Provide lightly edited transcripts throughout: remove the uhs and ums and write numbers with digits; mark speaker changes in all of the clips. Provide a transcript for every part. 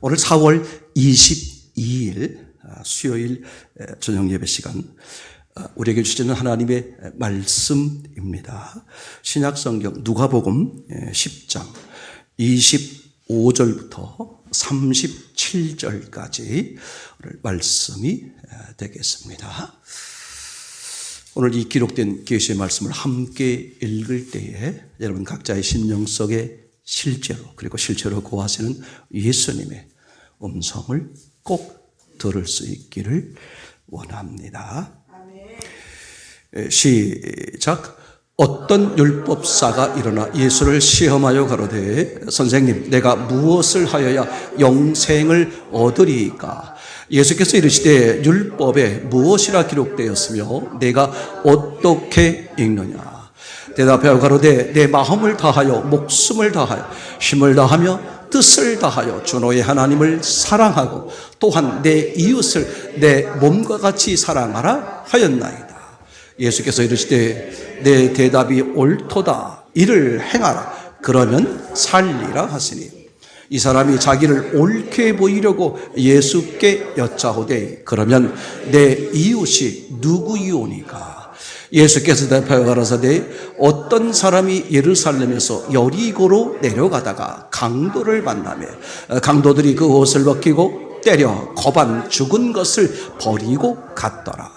Speaker 1: 오늘 4월 22일 수요일 저녁 예배 시간, 우리에게 주시는 하나님의 말씀입니다. 신약성경 누가복음 10장 25절부터 37절까지 말씀이 되겠습니다. 오늘 이 기록된 계시의 말씀을 함께 읽을 때에 여러분 각자의 심령 속에 그리고 실제로 구하시는 예수님의 음성을 꼭 들을 수 있기를 원합니다. 시작. 어떤 율법사가 일어나 예수를 시험하여 가로되 선생님, 내가 무엇을 하여야 영생을 얻으리이까? 예수께서 이르시되 율법에 무엇이라 기록되었으며 내가 어떻게 읽느냐? 대답하여 가로되 내 마음을 다하여 목숨을 다하여 힘을 다하며 뜻을 다하여 주 너의 하나님을 사랑하고 또한 내 이웃을 내 몸과 같이 사랑하라 하였나이다. 예수께서 이르시되 내 대답이 옳도다. 이를 행하라. 그러면 살리라 하시니 이 사람이 자기를 옳게 보이려고 예수께 여짜오되 그러면 내 이웃이 누구이오니까? 예수께서 대답하여 가라사대 어떤 사람이 예루살렘에서 여리고로 내려가다가 강도를 만나며 강도들이 그 옷을 벗기고 때려 거반 죽은 것을 버리고 갔더라.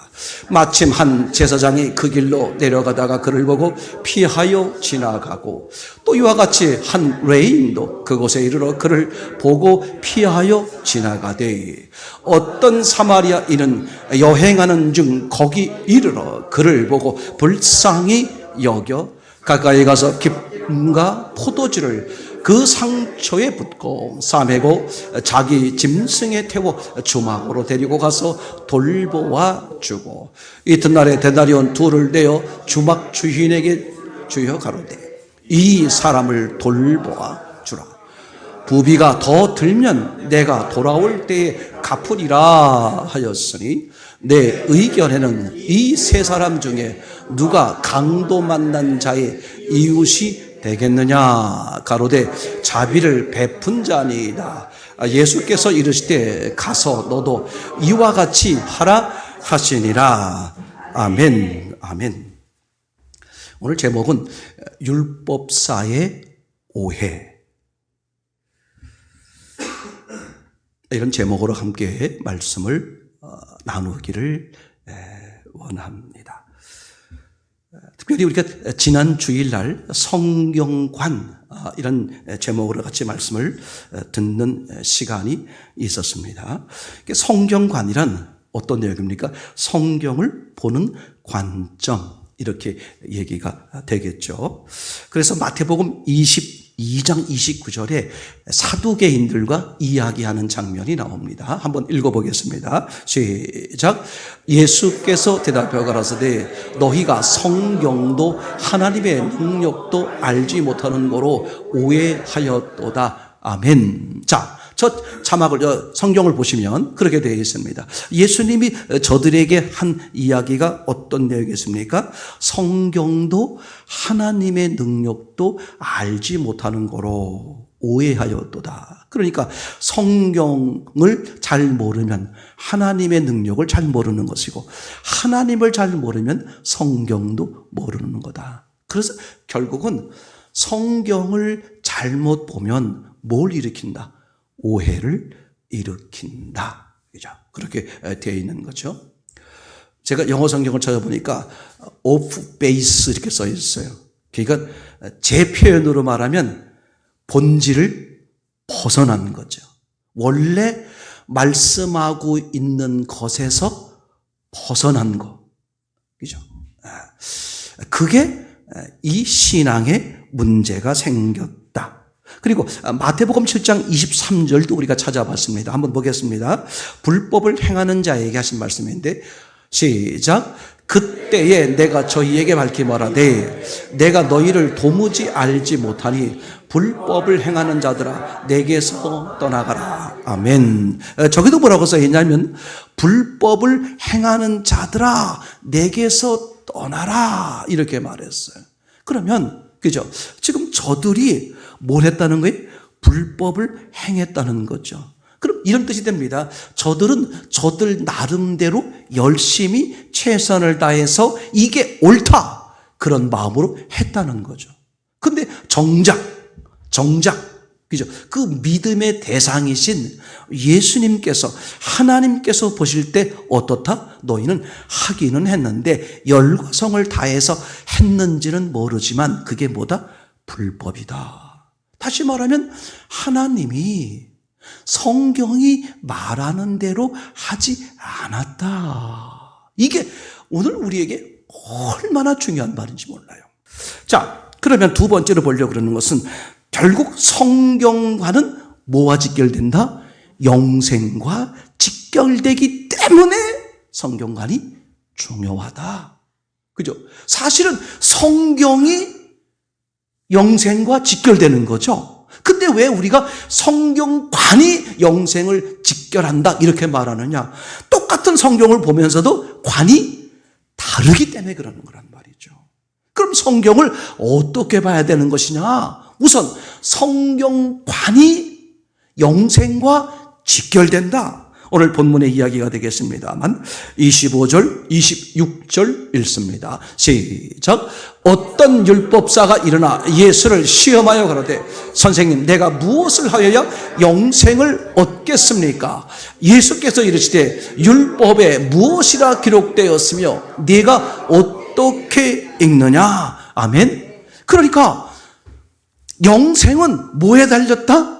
Speaker 1: 마침 한 제사장이 그 길로 내려가다가 그를 보고 피하여 지나가고 또 이와 같이 한 레인도 그곳에 이르러 그를 보고 피하여 지나가되 어떤 사마리아인은 여행하는 중 거기 이르러 그를 보고 불쌍히 여겨 가까이 가서 기쁨과 포도주를 그 상처에 붓고 싸매고 자기 짐승에 태워 주막으로 데리고 가서 돌보아 주고 이튿날에 데나리온 둘을 내어 주막 주인에게 주여 가로되 이 사람을 돌보아 주라. 부비가 더 들면 내가 돌아올 때에 갚으리라 하였으니 내 의견에는 이 세 사람 중에 누가 강도 만난 자의 이웃이 되겠느냐? 가로되 자비를 베푼 자니이다. 예수께서 이르시되 가서 너도 이와 같이 하라 하시니라. 아멘. 아멘. 오늘 제목은 율법사의 오해, 이런 제목으로 함께 말씀을 나누기를 원합니다. 특별히 우리가 지난 주일날 성경관, 이런 제목으로 같이 말씀을 듣는 시간이 있었습니다. 성경관이란 어떤 내용입니까? 성경을 보는 관점, 이렇게 얘기가 되겠죠. 그래서 마태복음 22장 29절에 사두개인들과 이야기하는 장면이 나옵니다. 한번 읽어보겠습니다. 시작. 예수께서 대답하여 가라사대 너희가 성경도 하나님의 능력도 알지 못하는 거로 오해하였도다. 아멘. 자, 첫 자막을, 성경을 보시면 그렇게 되어 있습니다. 예수님이 저들에게 한 이야기가 어떤 내용이었습니까? 성경도 하나님의 능력도 알지 못하는 거로 오해하였도다. 그러니까 성경을 잘 모르면 하나님의 능력을 잘 모르는 것이고 하나님을 잘 모르면 성경도 모르는 거다. 그래서 결국은 성경을 잘못 보면 뭘 일으킨다? 오해를 일으킨다. 그죠? 그렇게 되어 있는 거죠. 제가 영어 성경을 찾아보니까 off base 이렇게 써 있어요. 그러니까 제 표현으로 말하면 본질을 벗어난 거죠. 원래 말씀하고 있는 것에서 벗어난 거. 그죠? 그게 이 신앙에 문제가 생겼다. 그리고 마태복음 7장 23절도 우리가 찾아봤습니다. 한번 보겠습니다. 불법을 행하는 자에게 하신 말씀인데 시작. 그때에 내가 저희에게 밝히 말하되 내가 너희를 도무지 알지 못하니 불법을 행하는 자들아 내게서 떠나가라. 아멘. 저기도 뭐라고 써 있냐면 불법을 행하는 자들아 내게서 떠나라, 이렇게 말했어요. 그러면 그죠? 지금 저들이 뭘 했다는 거예요? 불법을 행했다는 거죠. 그럼 이런 뜻이 됩니다. 저들은 저들 나름대로 열심히 최선을 다해서 이게 옳다, 그런 마음으로 했다는 거죠. 근데 정작 그죠? 그 믿음의 대상이신 예수님께서, 하나님께서 보실 때 어떻다? 너희는 하기는 했는데 열과성을 다해서 했는지는 모르지만 그게 뭐다? 불법이다. 다시 말하면 하나님이 성경이 말하는 대로 하지 않았다. 이게 오늘 우리에게 얼마나 중요한 말인지 몰라요. 자, 그러면 두 번째로 보려고 그러는 것은 결국 성경과는 뭐와 직결된다? 영생과 직결되기 때문에 성경관이 중요하다. 그죠? 사실은 성경이 영생과 직결되는 거죠. 근데 왜 우리가 성경관이 영생을 직결한다 이렇게 말하느냐? 똑같은 성경을 보면서도 관이 다르기 때문에 그러는 거란 말이죠. 그럼 성경을 어떻게 봐야 되는 것이냐? 우선 성경관이 영생과 직결된다. 오늘 본문의 이야기가 되겠습니다만 25절, 26절 읽습니다. 시작. 어떤 율법사가 일어나 예수를 시험하여 가로되 선생님, 내가 무엇을 하여야 영생을 얻겠습니까? 예수께서 이르시되 율법에 무엇이라 기록되었으며 네가 어떻게 읽느냐? 아멘. 그러니까 영생은 뭐에 달렸다?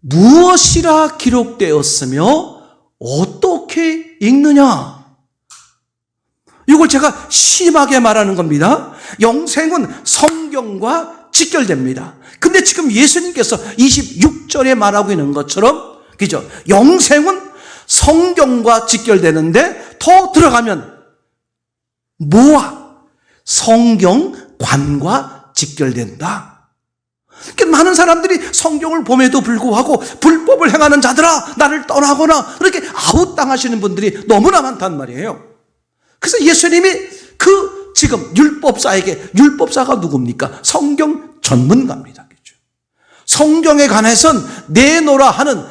Speaker 1: 무엇이라 기록되었으며 어떻게 읽느냐? 이걸 제가 심하게 말하는 겁니다. 영생은 성경과 직결됩니다. 근데 지금 예수님께서 26절에 말하고 있는 것처럼, 그죠? 영생은 성경과 직결되는데 더 들어가면 뭐와? 성경관과 직결된다. 많은 사람들이 성경을 봄에도 불구하고 불법을 행하는 자들아 나를 떠나거나 그렇게 아웃당하시는 분들이 너무나 많단 말이에요. 그래서 예수님이 그 지금 율법사에게, 율법사가 누굽니까? 성경 전문가입니다. 그렇죠? 성경에 관해서는 내놓으라 하는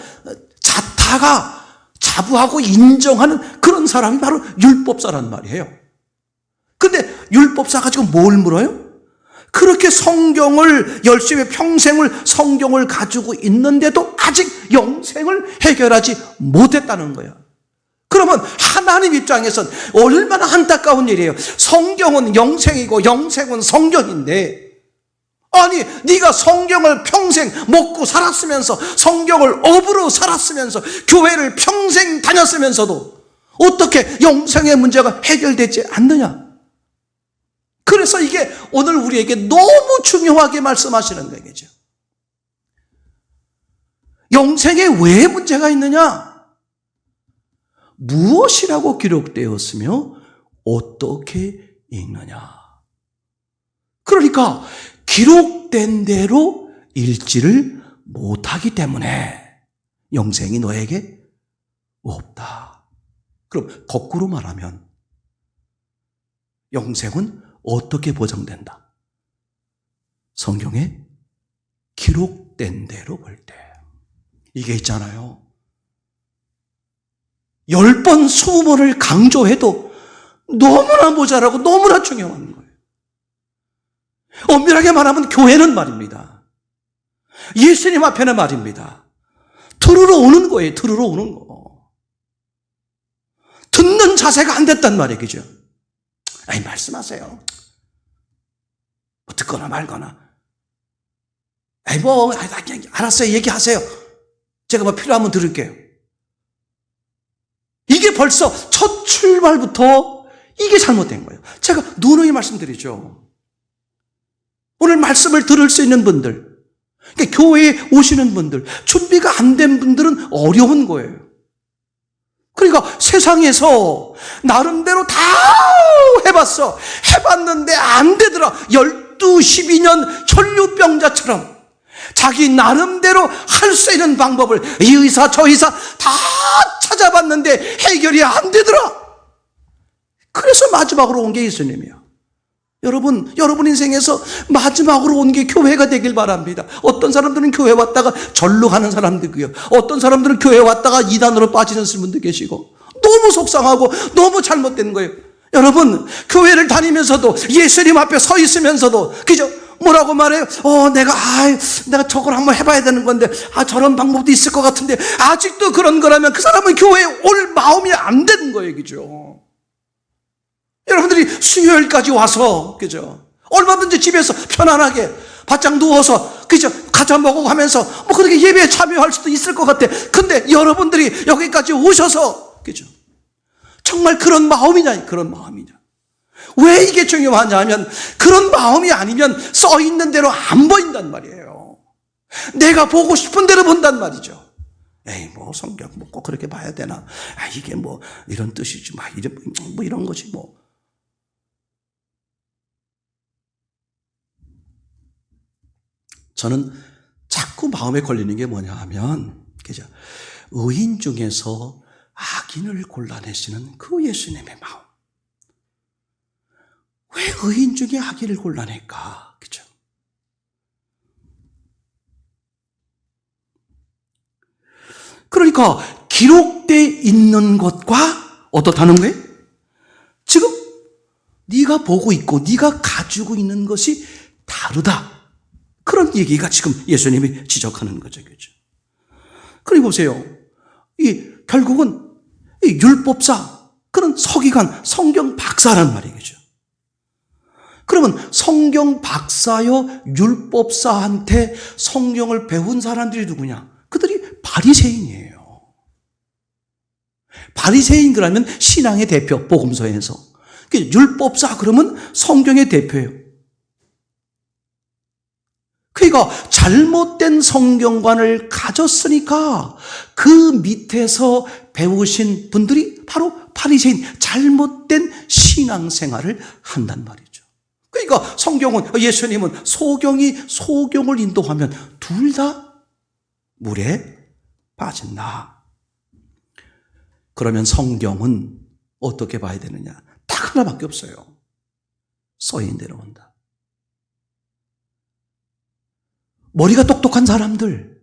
Speaker 1: 자타가 자부하고 인정하는 그런 사람이 바로 율법사란 말이에요. 근데 율법사가 지금 뭘 물어요? 그렇게 성경을 열심히 평생을 성경을 가지고 있는데도 아직 영생을 해결하지 못했다는 거야. 그러면 하나님 입장에선 얼마나 안타까운 일이에요. 성경은 영생이고 영생은 성경인데, 아니 네가 성경을 평생 먹고 살았으면서, 성경을 업으로 살았으면서, 교회를 평생 다녔으면서도 어떻게 영생의 문제가 해결되지 않느냐? 그래서 이게 오늘 우리에게 너무 중요하게 말씀하시는 얘기죠. 영생에 왜 문제가 있느냐? 무엇이라고 기록되었으며 어떻게 읽느냐? 그러니까 기록된 대로 읽지를 못하기 때문에 영생이 너에게 없다. 그럼 거꾸로 말하면 영생은 어떻게 보장된다? 성경에 기록된 대로 볼 때. 이게 있잖아요. 10번, 20번을 강조해도 너무나 모자라고 너무나 중요한 거예요. 엄밀하게 말하면 교회는 말입니다. 예수님 앞에는 말입니다. 들으러 오는 거예요. 들으러 오는 거. 듣는 자세가 안 됐단 말이에요. 그죠? 아니, 말씀하세요. 뭐 듣거나 말거나. 아니, 알았어요. 얘기하세요. 제가 뭐 필요하면 들을게요. 이게 벌써 첫 출발부터 이게 잘못된 거예요. 제가 누누이 말씀드리죠. 오늘 말씀을 들을 수 있는 분들, 그러니까 교회에 오시는 분들, 준비가 안 된 분들은 어려운 거예요. 그러니까 세상에서 나름대로 다 해봤어. 해봤는데 안 되더라. 12, 12년 혈류병자처럼 자기 나름대로 할 수 있는 방법을 이 의사 저 의사 다 찾아봤는데 해결이 안 되더라. 그래서 마지막으로 온 게 예수님이야. 여러분 인생에서 마지막으로 온 게 교회가 되길 바랍니다. 어떤 사람들은 교회 왔다가 절로 가는 사람들이고요. 어떤 사람들은 교회 왔다가 이단으로 빠지는 분도 계시고, 너무 속상하고 너무 잘못된 거예요. 여러분, 교회를 다니면서도 예수님 앞에 서 있으면서도 그죠? 뭐라고 말해요? 내가 저걸 한번 해봐야 되는 건데, 저런 방법도 있을 것 같은데, 아직도 그런 거라면 그 사람은 교회에 올 마음이 안 되는 거예요. 그죠? 여러분들이 수요일까지 와서, 그죠? 얼마든지 집에서 편안하게 바짝 누워서, 그죠? 가자 먹고 하면서, 그렇게 예배에 참여할 수도 있을 것 같아. 근데 여러분들이 여기까지 오셔서, 그죠? 정말 그런 마음이냐, 그런 마음이냐. 왜 이게 중요하냐 하면, 그런 마음이 아니면 써 있는 대로 안 보인단 말이에요. 내가 보고 싶은 대로 본단 말이죠. 성경 꼭 그렇게 봐야 되나? 이게 이런 뜻이지, 이런 거지, 저는 자꾸 마음에 걸리는 게 뭐냐 하면, 그죠? 의인 중에서 악인을 골라내시는 그 예수님의 마음. 왜 의인 중에 악인을 골라낼까? 그죠? 그러니까 기록되어 있는 것과 어떻다는 거예요? 지금 네가 보고 있고 네가 가지고 있는 것이 다르다. 그런 얘기가 지금 예수님이 지적하는 거죠. 그죠? 그리고 보세요. 결국은 율법사, 그런 서기관, 성경 박사란 말이죠. 그러면 성경 박사요 율법사한테 성경을 배운 사람들이 누구냐? 그들이 바리새인이에요. 바리새인 그러면 신앙의 대표, 복음서에서. 율법사 그러면 성경의 대표예요. 그러니까 잘못된 성경관을 가졌으니까 그 밑에서 배우신 분들이 바로 바리새인, 잘못된 신앙생활을 한단 말이죠. 그러니까 예수님은 소경을 인도하면 둘 다 물에 빠진다. 그러면 성경은 어떻게 봐야 되느냐? 딱 하나밖에 없어요. 써인 대로 온다. 머리가 똑똑한 사람들,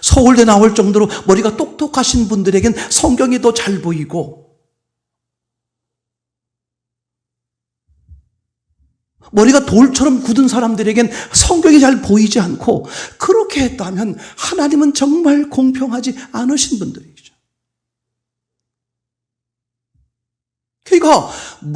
Speaker 1: 서울대 나올 정도로 머리가 똑똑하신 분들에겐 성경이 더 잘 보이고, 머리가 돌처럼 굳은 사람들에겐 성경이 잘 보이지 않고, 그렇게 했다면 하나님은 정말 공평하지 않으신 분들이죠. 그러니까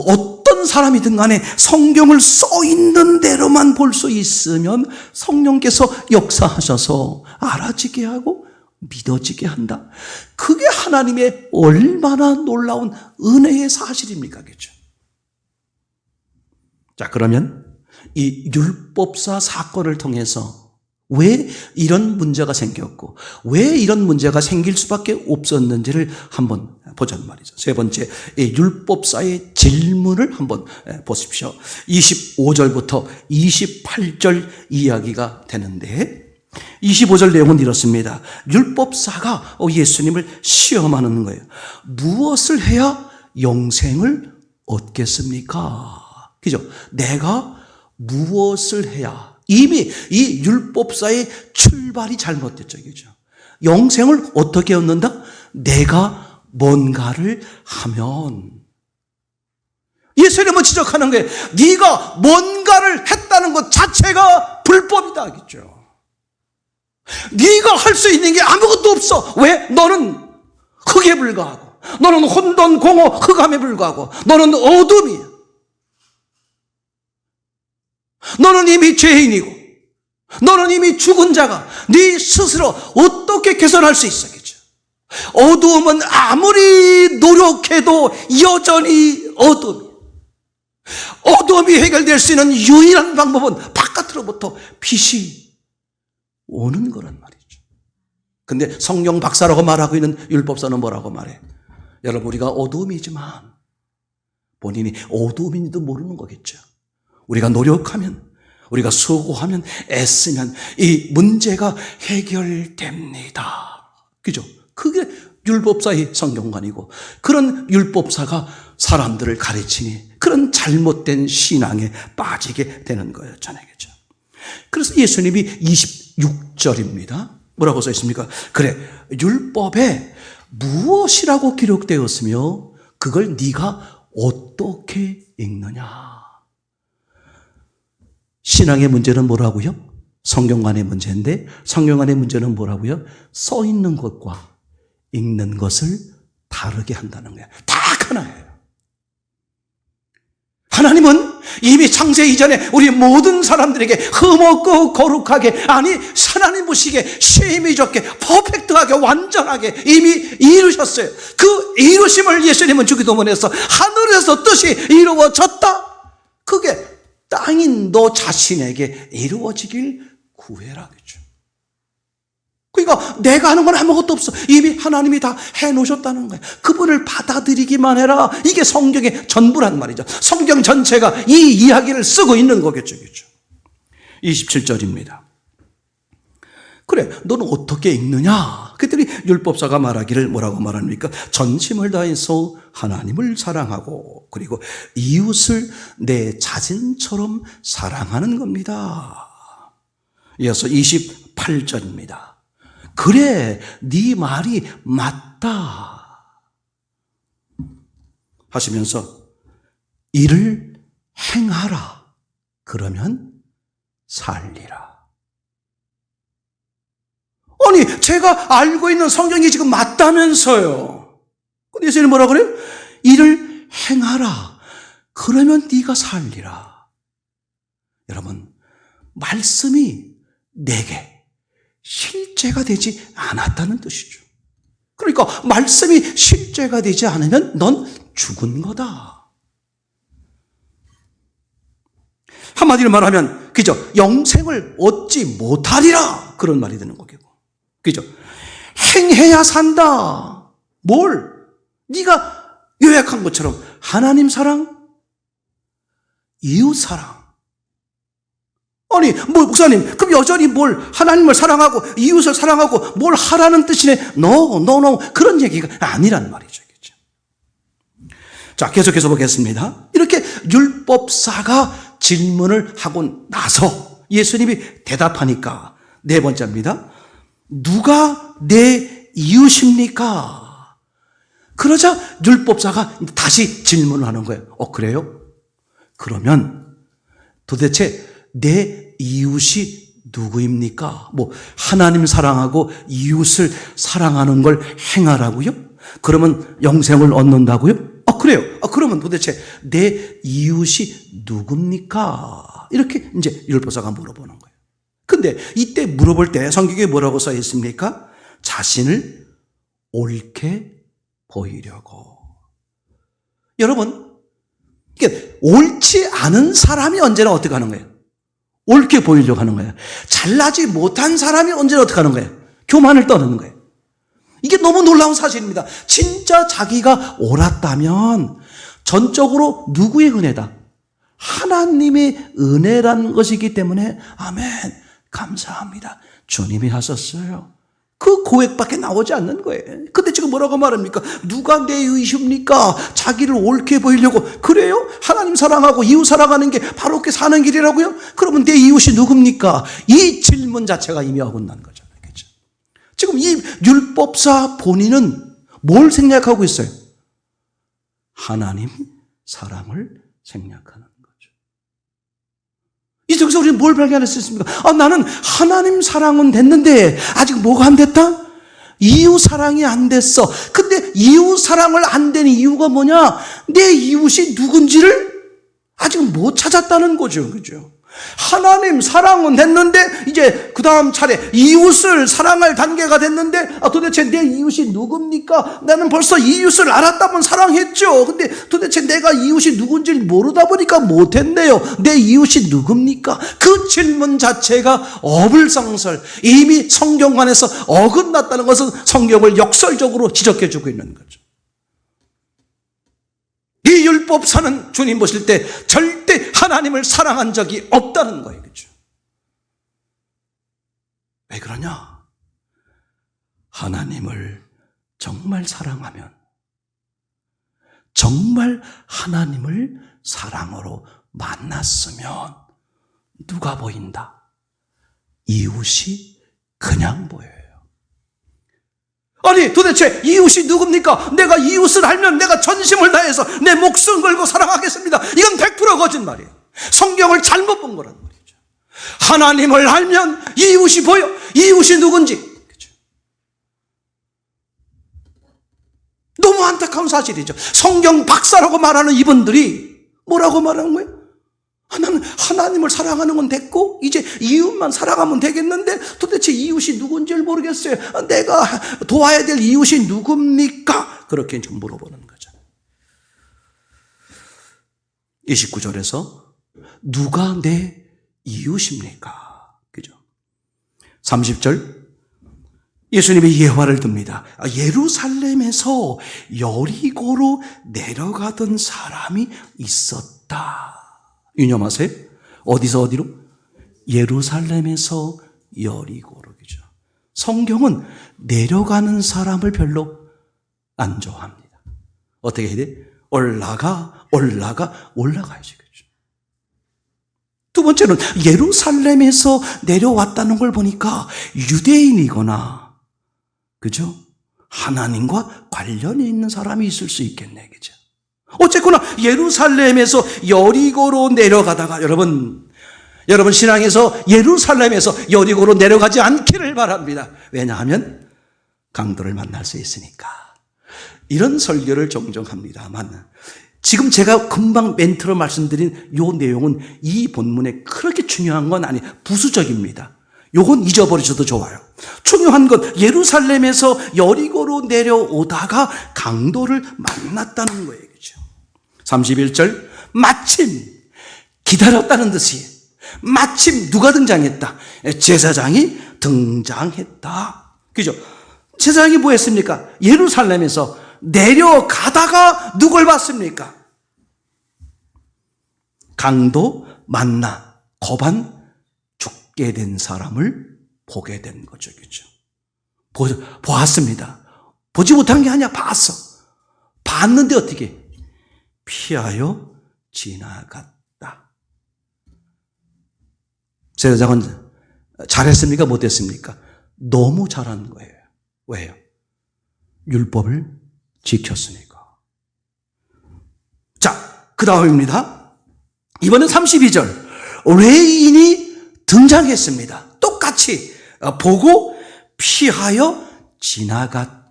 Speaker 1: 어떤 사람이든 간에 성경을 써 있는 대로만 볼 수 있으면 성령께서 역사하셔서 알아지게 하고 믿어지게 한다. 그게 하나님의 얼마나 놀라운 은혜의 사실입니까? 그죠? 자, 그러면 이 율법사 사건을 통해서 왜 이런 문제가 생겼고 왜 이런 문제가 생길 수밖에 없었는지를 한번 보자는 말이죠. 세 번째, 이 율법사의 질문을 한번 보십시오. 25절부터 28절 이야기가 되는데, 25절 내용은 이렇습니다. 율법사가 예수님을 시험하는 거예요. 무엇을 해야 영생을 얻겠습니까? 그죠? 내가 무엇을 해야, 이미 이 율법사의 출발이 잘못됐죠. 그죠? 영생을 어떻게 얻는다? 내가 뭔가를 하면. 예수님은 지적하는 거예요. 네가 뭔가를 했다는 것 자체가 불법이다. 그죠? 네가 할 수 있는 게 아무것도 없어. 왜? 너는 흙에 불과하고, 너는 혼돈, 공허, 흑암에 불과하고, 너는 어둠이야. 너는 이미 죄인이고, 너는 이미 죽은 자가 네 스스로 어떻게 개선할 수 있어? 그죠? 어두움은 아무리 노력해도 여전히 어둠이야. 어둠이 해결될 수 있는 유일한 방법은 바깥으로부터 빛이 오는 거란 말이죠. 근데 성경 박사라고 말하고 있는 율법사는 뭐라고 말해? 여러분, 우리가 어둠이지만 본인이 어둠인지도 모르는 거겠죠. 우리가 노력하면, 우리가 수고하면, 애쓰면 이 문제가 해결됩니다. 그죠? 그게 율법사의 성경관이고 그런 율법사가 사람들을 가르치니 그런 잘못된 신앙에 빠지게 되는 거예요. 저녁이죠. 그래서 예수님이 26절입니다. 뭐라고 써 있습니까? 그래, 율법에 무엇이라고 기록되었으며 그걸 네가 어떻게 읽느냐. 신앙의 문제는 뭐라고요? 성경관의 문제인데 성경관의 문제는 뭐라고요? 써 있는 것과 읽는 것을 다르게 한다는 거예요. 딱 하나예요. 하나님은 이미 창세 이전에 우리 모든 사람들에게 흠없고 거룩하게, 아니 하나님 보시기에 심히 좋게 퍼펙트하게 완전하게 이미 이루셨어요. 그 이루심을 예수님은 주기도문에서 하늘에서 뜻이 이루어졌다. 그게 땅인 너 자신에게 이루어지길 구해라. 그죠? 그러니까 내가 하는 건 아무것도 없어. 이미 하나님이 다 해놓으셨다는 거예요. 그분을 받아들이기만 해라. 이게 성경의 전부란 말이죠. 성경 전체가 이 이야기를 쓰고 있는 거겠죠. 그죠? 27절입니다. 그래, 너는 어떻게 읽느냐? 그랬더니 율법사가 말하기를 뭐라고 말합니까? 전심을 다해서 하나님을 사랑하고 그리고 이웃을 내 자신처럼 사랑하는 겁니다. 이어서 28절입니다. 그래, 네 말이 맞다 하시면서 이를 행하라. 그러면 살리라. 아니, 제가 알고 있는 성경이 지금 맞다면서요. 근데 예수님이 뭐라 그래요? 이를 행하라. 그러면 네가 살리라. 여러분, 말씀이 내게 실제가 되지 않았다는 뜻이죠. 그러니까 말씀이 실제가 되지 않으면 넌 죽은 거다. 한마디로 말하면 그죠? 영생을 얻지 못하리라. 그런 말이 되는 거겠고. 그죠? 행해야 산다. 뭘? 네가 요약한 것처럼 하나님 사랑, 이웃 사랑. 아니, 뭐 목사님, 그럼 여전히 뭘 하나님을 사랑하고 이웃을 사랑하고 뭘 하라는 뜻이네? No. 그런 얘기가 아니란 말이죠. 그렇죠? 자, 계속해서 보겠습니다. 이렇게 율법사가 질문을 하고 나서 예수님이 대답하니까 네 번째입니다. 누가 내 이웃입니까? 그러자 율법사가 다시 질문을 하는 거예요. 그래요? 그러면 도대체 내 이웃이 누구입니까? 뭐 하나님 사랑하고 이웃을 사랑하는 걸 행하라고요? 그러면 영생을 얻는다고요? 그래요. 그러면 도대체 내 이웃이 누굽니까? 이렇게 이제 율법사가 물어보는 거예요. 근데 이때 물어볼 때 성경에 뭐라고 써 있습니까? 자신을 옳게 보이려고. 여러분, 이게 옳지 않은 사람이 언제나 어떻게 하는 거예요? 옳게 보이려고 하는 거예요. 잘나지 못한 사람이 언제나 어떻게 하는 거예요? 교만을 떠는 거예요. 이게 너무 놀라운 사실입니다. 진짜 자기가 옳았다면 전적으로 누구의 은혜다? 하나님의 은혜라는 것이기 때문에 아멘, 감사합니다. 주님이 하셨어요. 그 고백밖에 나오지 않는 거예요. 근데 지금 뭐라고 말합니까? 누가 내 이웃입니까? 자기를 옳게 보이려고. 그래요? 하나님 사랑하고 이웃 사랑하는 게 바로 그렇게 사는 길이라고요? 그러면 내 이웃이 누굽니까? 이 질문 자체가 이미 어긋난 거죠. 그렇죠? 지금 이 율법사 본인은 뭘 생략하고 있어요? 하나님 사랑을 생략하는 거죠. 이쪽에서 우리는 뭘 발견할 수 있습니까? 나는 하나님 사랑은 됐는데 아직 뭐가 안 됐다? 이웃 사랑이 안 됐어. 근데 이웃 사랑을 안 되는 이유가 뭐냐? 내 이웃이 누군지를 아직 못 찾았다는 거죠. 그죠? 하나님 사랑은 됐는데 이제 그 다음 차례 이웃을 사랑할 단계가 됐는데 도대체 내 이웃이 누굽니까? 나는 벌써 이웃을 알았다면 사랑했죠. 근데 도대체 내가 이웃이 누군지 모르다 보니까 못했네요. 내 이웃이 누굽니까? 그 질문 자체가 어불성설, 이미 성경관에서 어긋났다는 것은 성경을 역설적으로 지적해주고 있는 거죠. 이 율법사는 주님 보실 때 절대 하나님을 사랑한 적이 없다는 거예요. 그렇죠? 왜 그러냐? 하나님을 정말 정말 사랑하면, 정말 하나님을 사랑으로 만났으면 누가 보인다? 이웃이 그냥 보여요. 아니 도대체 이웃이 누굽니까? 내가 이웃을 알면 내가 전심을 다해서 내 목숨 걸고 사랑하겠습니다. 이건 100% 거짓말이에요. 성경을 잘못 본 거란 말이죠. 하나님을 알면 이웃이 보여. 이웃이 누군지. 그렇죠? 너무 안타까운 사실이죠. 성경 박사라고 말하는 이분들이 뭐라고 말하는 거예요? 나는 하나님을 사랑하는 건 됐고 이제 이웃만 사랑하면 되겠는데 도대체 이웃이 누군지를 모르겠어요. 내가 도와야 될 이웃이 누굽니까? 그렇게 지금 물어보는 거죠. 29절에서 누가 내 이웃입니까? 그죠? 30절 예수님이 예화를 듭니다. 예루살렘에서 여리고로 내려가던 사람이 있었다. 유념하세요? 어디서 어디로? 예루살렘에서 여리고로. 그죠? 성경은 내려가는 사람을 별로 안 좋아합니다. 어떻게 해야 돼? 올라가야지. 그죠? 두 번째는 예루살렘에서 내려왔다는 걸 보니까 유대인이거나, 그죠? 하나님과 관련이 있는 사람이 있을 수 있겠네. 그죠? 어쨌거나 예루살렘에서 여리고로 내려가다가 여러분 신앙에서 예루살렘에서 여리고로 내려가지 않기를 바랍니다. 왜냐하면 강도를 만날 수 있으니까. 이런 설교를 종종 합니다만 지금 제가 금방 멘트로 말씀드린 이 내용은 이 본문에 그렇게 중요한 건 아니에요. 부수적입니다. 요건 잊어버리셔도 좋아요. 중요한 건 예루살렘에서 여리고로 내려오다가 강도를 만났다는 거예요. 그렇죠? 31절 마침 기다렸다는 듯이 마침 누가 등장했다? 제사장이 등장했다. 그죠? 제사장이 뭐 했습니까? 예루살렘에서 내려가다가 누굴 봤습니까? 강도 만나 거반 죽게 된 사람을 보게 된 거죠. 그죠? 보았습니다. 보지 못한 게 아니야. 봤어. 봤는데 어떻게? 피하여 지나갔다. 제사장은 잘했습니까? 못했습니까? 너무 잘한 거예요. 왜요? 율법을 지켰으니까. 자, 그 다음입니다. 이번엔 32절. 레인이 등장했습니다. 똑같이 보고 피하여 지나갔다.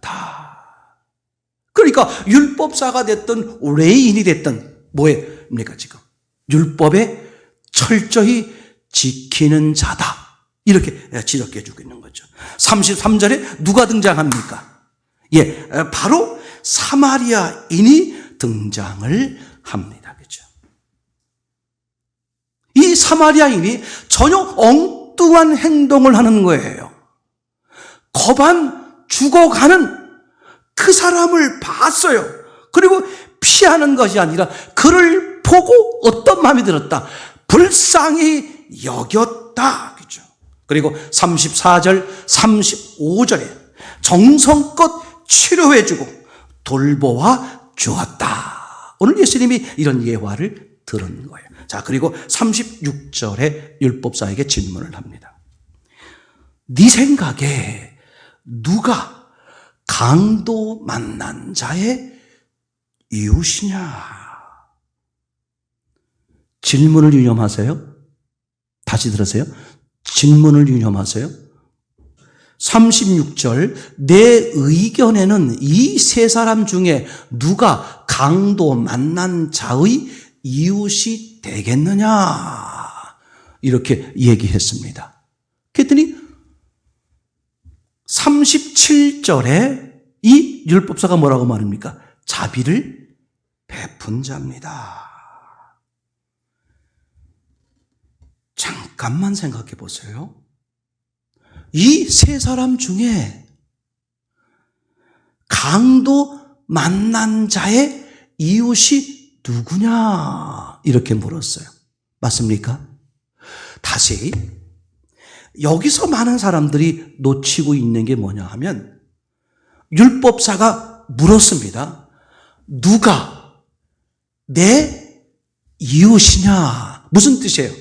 Speaker 1: 그러니까 율법사가 됐든 레인이 됐든 뭐입니까 지금? 율법에 철저히 지키는 자다. 이렇게 지적해 주고 있는 거죠. 33절에 누가 등장합니까? 바로 사마리아인이 등장을 합니다. 그죠? 이 사마리아인이 전혀 엉뚱한 행동을 하는 거예요. 거반 죽어가는 그 사람을 봤어요. 그리고 피하는 것이 아니라 그를 보고 어떤 마음이 들었다? 불쌍히 여겼다. 그죠? 그리고 34절, 35절에 정성껏 치료해주고 돌보아 주었다. 오늘 예수님이 이런 예화를 들은 거예요. 자, 그리고 36절에 율법사에게 질문을 합니다. 네 생각에 누가 강도 만난 자의 이웃이냐? 질문을 유념하세요. 다시 들으세요. 질문을 유념하세요. 36절, 내 의견에는 이 세 사람 중에 누가 강도 만난 자의 이웃이 되겠느냐? 이렇게 얘기했습니다. 그랬더니 37절에 이 율법사가 뭐라고 말합니까? 자비를 베푼 자입니다. 잠깐만 생각해 보세요. 이 세 사람 중에 강도 만난 자의 이웃이 누구냐? 이렇게 물었어요. 맞습니까? 다시 여기서 많은 사람들이 놓치고 있는 게 뭐냐 하면 율법사가 물었습니다. 누가 내 이웃이냐? 무슨 뜻이에요?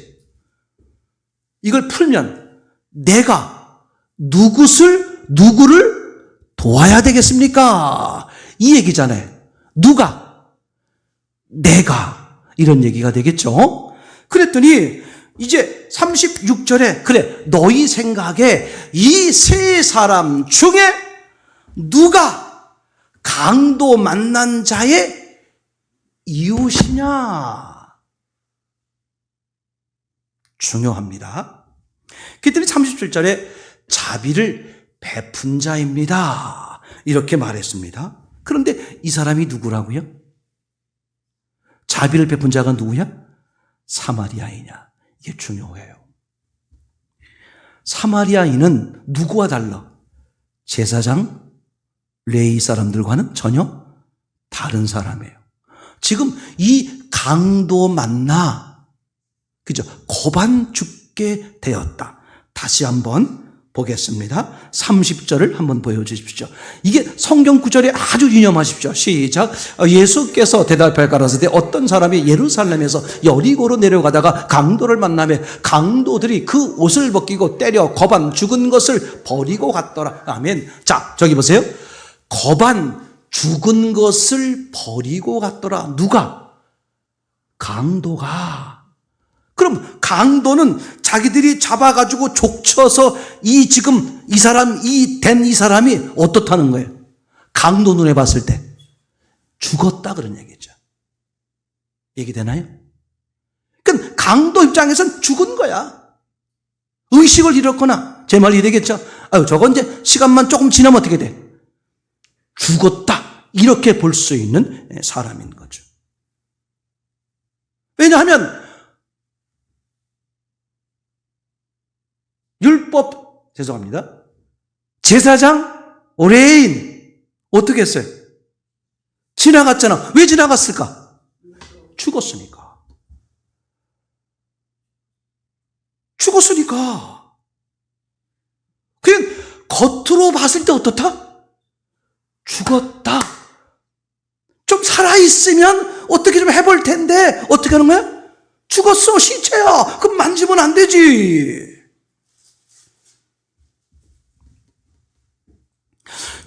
Speaker 1: 이걸 풀면 내가 누구를 도와야 되겠습니까? 이 얘기잖아요. 누가? 내가. 이런 얘기가 되겠죠? 그랬더니 이제 36절에 그래 너희 생각에 이 세 사람 중에 누가 강도 만난 자의 이웃이냐? 중요합니다. 그랬더니 37절에 자비를 베푼 자입니다. 이렇게 말했습니다. 그런데 이 사람이 누구라고요? 자비를 베푼 자가 누구야? 사마리아이냐? 이게 중요해요. 사마리아인은 누구와 달라? 제사장, 레위 사람들과는 전혀 다른 사람이에요. 지금 이 강도 만나, 그죠? 고반 죽게 되었다. 다시 한번 보겠습니다. 30절을 한번 보여주십시오. 이게 성경 구절에 아주 유념하십시오. 시작. 예수께서 대답하여 가라사대 어떤 사람이 예루살렘에서 여리고로 내려가다가 강도를 만나며 강도들이 그 옷을 벗기고 때려 거반 죽은 것을 버리고 갔더라. 아멘. 자, 저기 보세요. 거반 죽은 것을 버리고 갔더라. 누가? 강도가. 그럼 강도는 자기들이 잡아가지고 족쳐서 이 사람이 어떻다는 거예요? 강도 눈에 봤을 때 죽었다 그런 얘기죠. 얘기되나요? 그러니까 강도 입장에서는 죽은 거야. 의식을 잃었거나 제 말 이해되겠죠? 저건 이제 시간만 조금 지나면 어떻게 돼? 죽었다. 이렇게 볼 수 있는 사람인 거죠. 왜냐하면 율법, 죄송합니다. 제사장, 레위인 어떻게 했어요? 지나갔잖아. 왜 지나갔을까? 죽었으니까. 그냥 겉으로 봤을 때 어떻다? 죽었다. 좀 살아있으면 어떻게 좀 해볼 텐데 어떻게 하는 거야? 죽었어, 시체야. 그럼 만지면 안 되지.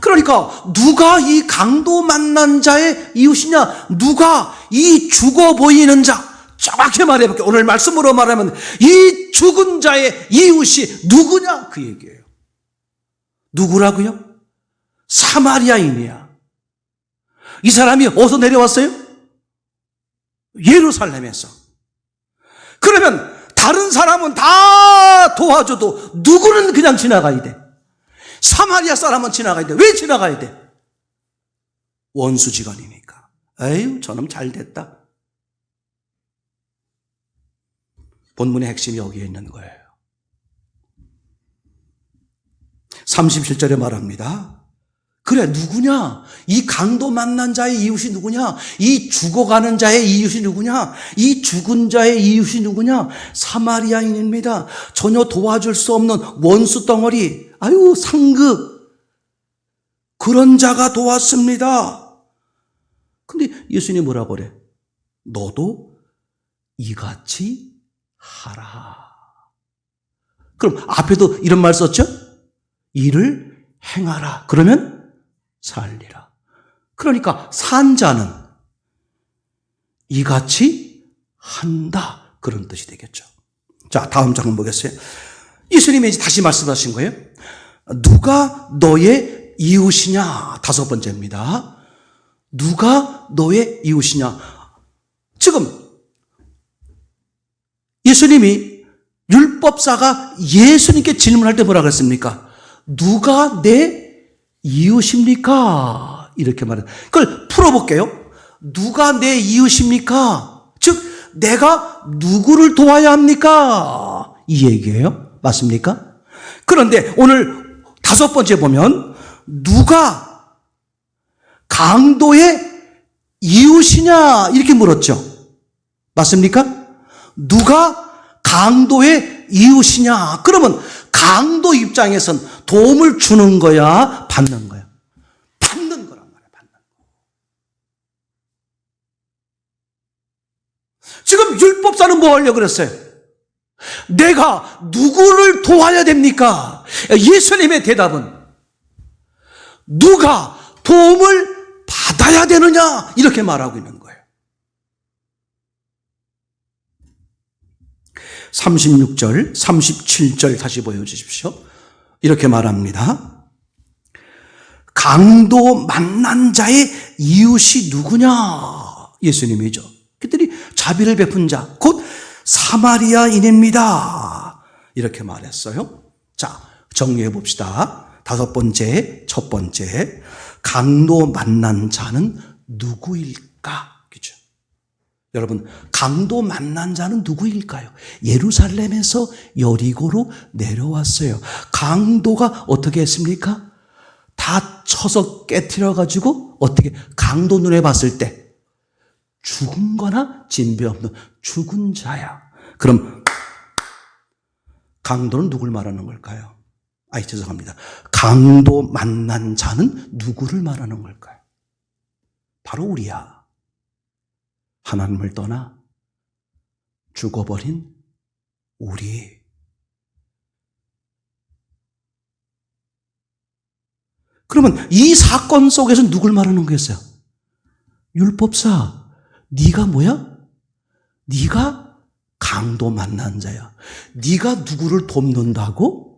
Speaker 1: 그러니까 누가 이 강도 만난 자의 이웃이냐? 누가 이 죽어 보이는 자? 정확히 말해볼게요. 오늘 말씀으로 말하면 이 죽은 자의 이웃이 누구냐? 그 얘기예요. 누구라고요? 사마리아인이야. 이 사람이 어디서 내려왔어요? 예루살렘에서. 그러면 다른 사람은 다 도와줘도 누구는 그냥 지나가야 돼? 사마리아 사람은 지나가야 돼. 왜 지나가야 돼? 원수지간이니까. 에휴, 저놈 잘 됐다. 본문의 핵심이 여기에 있는 거예요. 37절에 말합니다. 그래, 누구냐? 이 강도 만난 자의 이웃이 누구냐? 이 죽어가는 자의 이웃이 누구냐? 이 죽은 자의 이웃이 누구냐? 사마리아인입니다. 전혀 도와줄 수 없는 원수 덩어리, 상극, 그런 자가 도왔습니다. 근데 예수님이 뭐라고 그래? 너도 이같이 하라. 그럼 앞에도 이런 말 썼죠? 이를 행하라. 그러면 살리라. 그러니까 산 자는 이같이 한다. 그런 뜻이 되겠죠. 자, 다음 장면 보겠어요. 예수님이 이제 다시 말씀하신 거예요. 누가 너의 이웃이냐? 다섯 번째입니다. 누가 너의 이웃이냐? 지금 예수님이 율법사가 예수님께 질문할 때 뭐라 그랬습니까? 누가 내 이웃입니까? 이렇게 말해요. 그걸 풀어볼게요. 누가 내 이웃입니까? 즉 내가 누구를 도와야 합니까? 이 얘기예요. 맞습니까? 그런데 오늘 다섯 번째 보면 누가 강도의 이웃이냐? 이렇게 물었죠. 맞습니까? 누가 강도의 이웃이냐? 그러면 강도 입장에선 도움을 주는 거야? 받는 거야? 받는 거란 말이야. 받는. 지금 율법사는 뭐 하려고 그랬어요? 내가 누구를 도와야 됩니까? 예수님의 대답은 누가 도움을 받아야 되느냐? 이렇게 말하고 있는 거예요. 36절, 37절 다시 보여주십시오. 이렇게 말합니다. 강도 만난 자의 이웃이 누구냐? 예수님이죠. 그들이 자비를 베푼 자, 곧 사마리아인입니다. 이렇게 말했어요. 자, 정리해 봅시다. 다섯 번째, 첫 번째, 강도 만난 자는 누구일까? 그죠? 여러분, 강도 만난 자는 누구일까요? 예루살렘에서 여리고로 내려왔어요. 강도가 어떻게 했습니까? 다 쳐서 깨트려가지고 어떻게 강도 눈에 봤을 때 죽은 거나 진배 없는 죽은 자야. 그럼 강도는 누굴 말하는 걸까요? 죄송합니다. 강도 만난 자는 누구를 말하는 걸까요? 바로 우리야. 하나님을 떠나 죽어버린 우리. 그러면 이 사건 속에서 누굴 말하는 거겠어요? 율법사, 네가 뭐야? 네가 강도 만난 자야. 네가 누구를 돕는다고?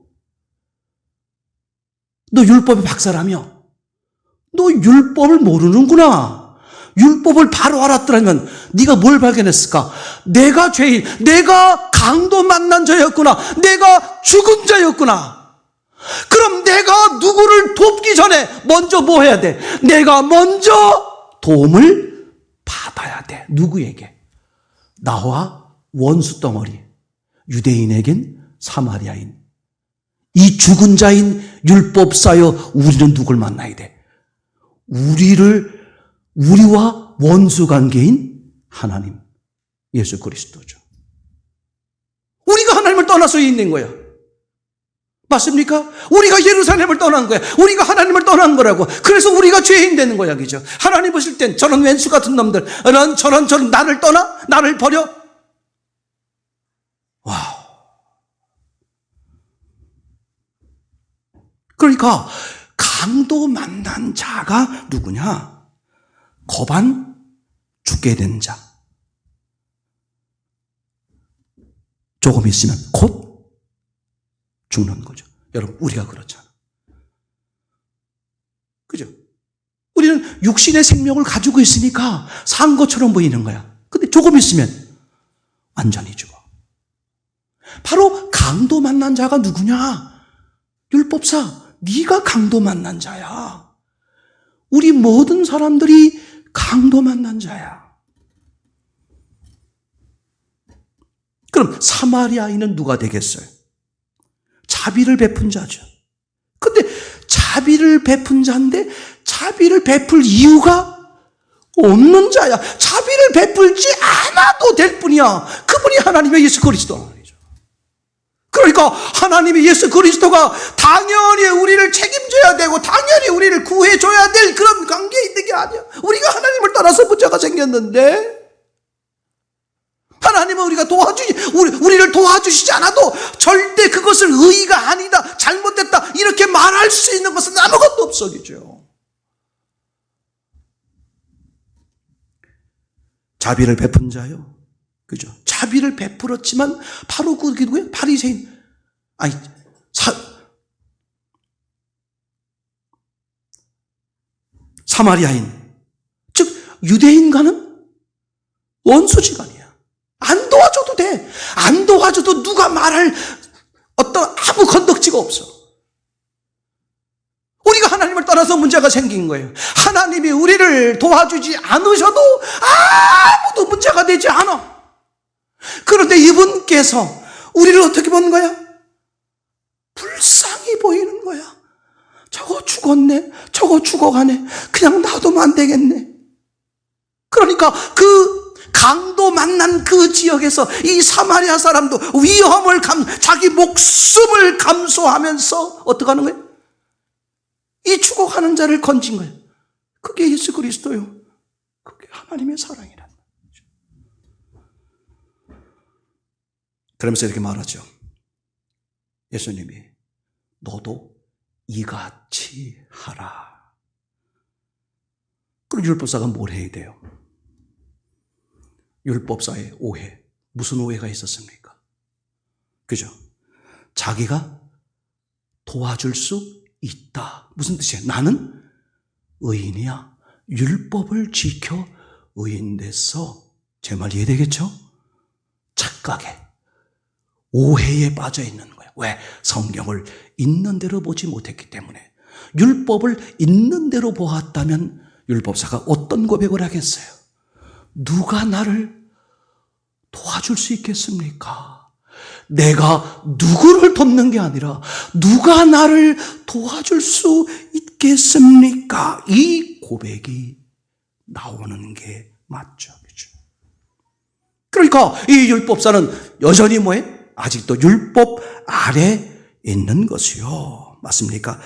Speaker 1: 너 율법의 박사라며? 너 율법을 모르는구나. 율법을 바로 알았더라면 네가 뭘 발견했을까? 내가 죄인, 내가 강도 만난 자였구나. 내가 죽은 자였구나. 그럼 내가 누구를 돕기 전에 먼저 뭐 해야 돼? 내가 먼저 도움을 받아야 돼. 누구에게? 나와 원수 덩어리, 유대인에겐 사마리아인. 이 죽은 자인 율법사여 우리는 누굴 만나야 돼? 우리와 원수 관계인 하나님, 예수 그리스도죠. 우리가 하나님을 떠나서 있는 거야. 맞습니까? 우리가 예루살렘을 떠난 거야. 우리가 하나님을 떠난 거라고. 그래서 우리가 죄인 되는 거야. 그죠? 하나님 보실 땐 저런 왼수 같은 놈들, 저런 나를 떠나? 나를 버려? 와우. 그러니까 강도 만난 자가 누구냐? 거반 죽게 된 자. 조금 있으면 곧 죽는 거죠. 여러분, 우리가 그렇잖아. 그죠? 우리는 육신의 생명을 가지고 있으니까 산 것처럼 보이는 거야. 근데 조금 있으면 완전히 죽어. 바로 강도 만난 자가 누구냐? 율법사, 네가 강도 만난 자야. 우리 모든 사람들이 강도 만난 자야. 그럼 사마리아인은 누가 되겠어요? 자비를 베푼 자죠. 근데 자비를 베푼 자인데 자비를 베풀 이유가 없는 자야. 자비를 베풀지 않아도 될 뿐이야. 그분이 하나님의 예수 그리스도. 그러니까 하나님의 예수 그리스도가 당연히 우리를 책임져야 되고 당연히 우리를 구해줘야 될 그런 관계에 있는 게 아니야. 우리가 하나님을 따라서 문제가 생겼는데 하나님은 우리를 도와주시지 않아도 절대 그것을 의의가 아니다, 잘못됐다 이렇게 말할 수 있는 것은 아무것도 없어. 그죠? 자비를 베푼 자요. 그죠? 자비를 베풀었지만 바로 그게 누구예요? 바리새인. 사마리아인. 즉 유대인과는 원수지간이야. 안 도와줘도 돼. 안 도와줘도 누가 말할 아무 건덕지가 없어. 우리가 하나님을 떠나서 문제가 생긴 거예요. 하나님이 우리를 도와주지 않으셔도 아무도 문제가 되지 않아. 그런데 이분께서 우리를 어떻게 보는 거야? 불쌍히 보이는 거야. 저거 죽었네. 저거 죽어가네. 그냥 놔두면 안 되겠네. 그러니까 그 강도 만난 그 지역에서 이 사마리아 사람도 위험을 자기 목숨을 감수하면서 어떻게 하는 거예요? 이 죽어가는 자를 건진 거예요. 그게 예수 그리스도요. 그게 하나님의 사랑이란 말이죠. 그러면서 이렇게 말하죠. 예수님이 너도 이같이 하라. 그럼 율법사가 뭘 해야 돼요? 율법사의 오해. 무슨 오해가 있었습니까? 그죠? 자기가 도와줄 수 있다. 무슨 뜻이에요? 나는 의인이야. 율법을 지켜 의인 됐어. 제 말 이해되겠죠? 착각에, 오해에 빠져 있는 거예요. 왜? 성경을 있는 대로 보지 못했기 때문에. 율법을 있는 대로 보았다면 율법사가 어떤 고백을 하겠어요? 누가 나를 도와줄 수 있겠습니까? 내가 누구를 돕는 게 아니라 누가 나를 도와줄 수 있겠습니까? 이 고백이 나오는 게 맞죠. 그렇죠? 그러니까 이 율법사는 여전히 뭐해? 아직도 율법 아래 있는 것이요. 맞습니까?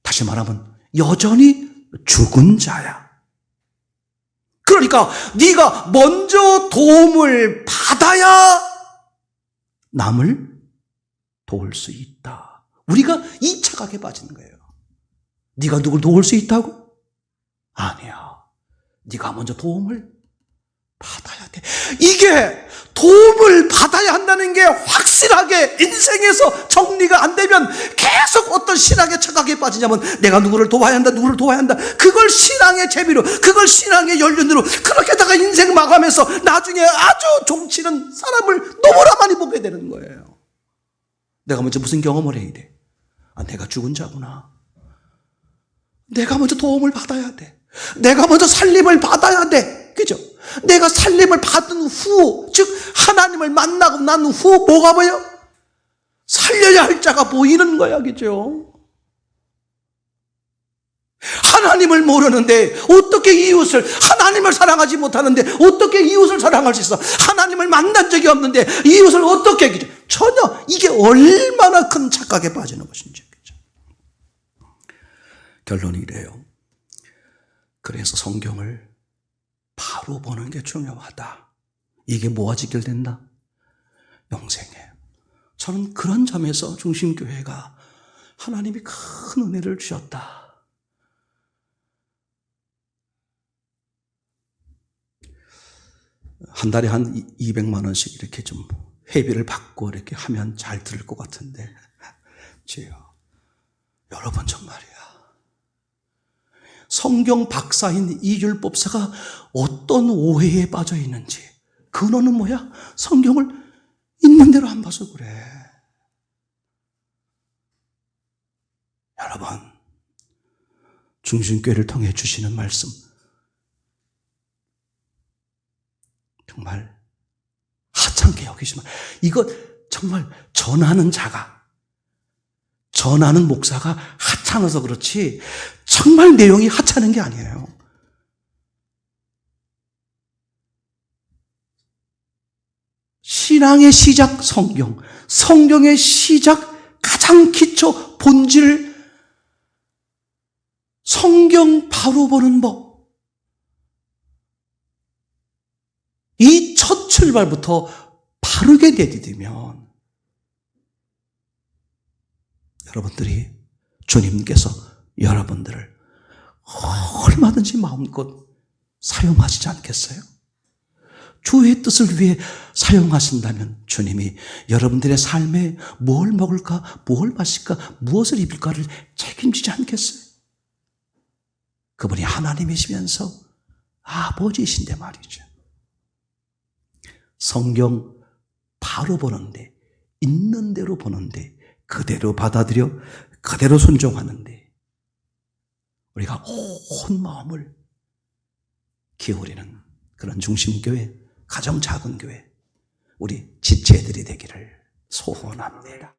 Speaker 1: 다시 말하면 여전히 죽은 자야. 그러니까 네가 먼저 도움을 받아야 남을 도울 수 있다. 우리가 이 착각에 빠지는 거예요. 네가 누굴 도울 수 있다고? 아니야. 네가 먼저 도움을 받아야 돼. 이게 도움을 받아야 한다는 게 확실하게 인생에서 정리가 안 되면 계속 어떤 신앙의 착각에 빠지냐면 내가 누구를 도와야 한다, 누구를 도와야 한다. 그걸 신앙의 재미로, 그걸 신앙의 연륜으로 그렇게다가 인생 마감해서 나중에 아주 종치는 사람을 너무나 많이 보게 되는 거예요. 내가 먼저 무슨 경험을 해야 돼? 아, 내가 죽은 자구나. 내가 먼저 도움을 받아야 돼. 내가 먼저 살림을 받아야 돼. 그죠? 내가 살림을 받은 후, 즉 하나님을 만나고 난 후 뭐가 보여? 살려야 할 자가 보이는 거야. 그죠? 하나님을 모르는데 어떻게 이웃을, 하나님을 사랑하지 못하는데 어떻게 이웃을 사랑할 수 있어? 하나님을 만난 적이 없는데 이웃을 어떻게, 그죠? 전혀 이게 얼마나 큰 착각에 빠지는 것인지. 그죠? 결론이 이래요. 그래서 성경을 바로 보는 게 중요하다. 이게 뭐가 직결된다? 영생에. 저는 그런 점에서 중심교회가 하나님이 큰 은혜를 주셨다. 한 달에 한 200만 원씩 이렇게 좀 회비를 받고 이렇게 하면 잘 들을 것 같은데, 주여, 여러분 정말이야. 성경 박사인 이 율법사가 어떤 오해에 빠져 있는지, 근원은 뭐야? 성경을 있는 대로 안 봐서 그래. 여러분, 중심교회를 통해 주시는 말씀 정말 하찮게 여기지만, 이거 정말 전하는 자가, 전하는 목사가 하찮아서 그렇지 정말 내용이 하찮은 게 아니에요. 신앙의 시작 성경, 성경의 시작 가장 기초 본질, 성경 바로 보는 법. 이 첫 출발부터 바르게 내디디면 여러분들이, 주님께서 여러분들을 얼마든지 마음껏 사용하시지 않겠어요? 주의 뜻을 위해 사용하신다면 주님이 여러분들의 삶에 뭘 먹을까, 뭘 마실까, 무엇을 입을까를 책임지지 않겠어요? 그분이 하나님이시면서 아버지이신데 말이죠. 성경 바로 보는데, 있는 대로 보는데, 그대로 받아들여 그대로 순종하는데 우리가 온 마음을 기울이는 그런 중심교회, 가정 작은 교회, 우리 지체들이 되기를 소원합니다.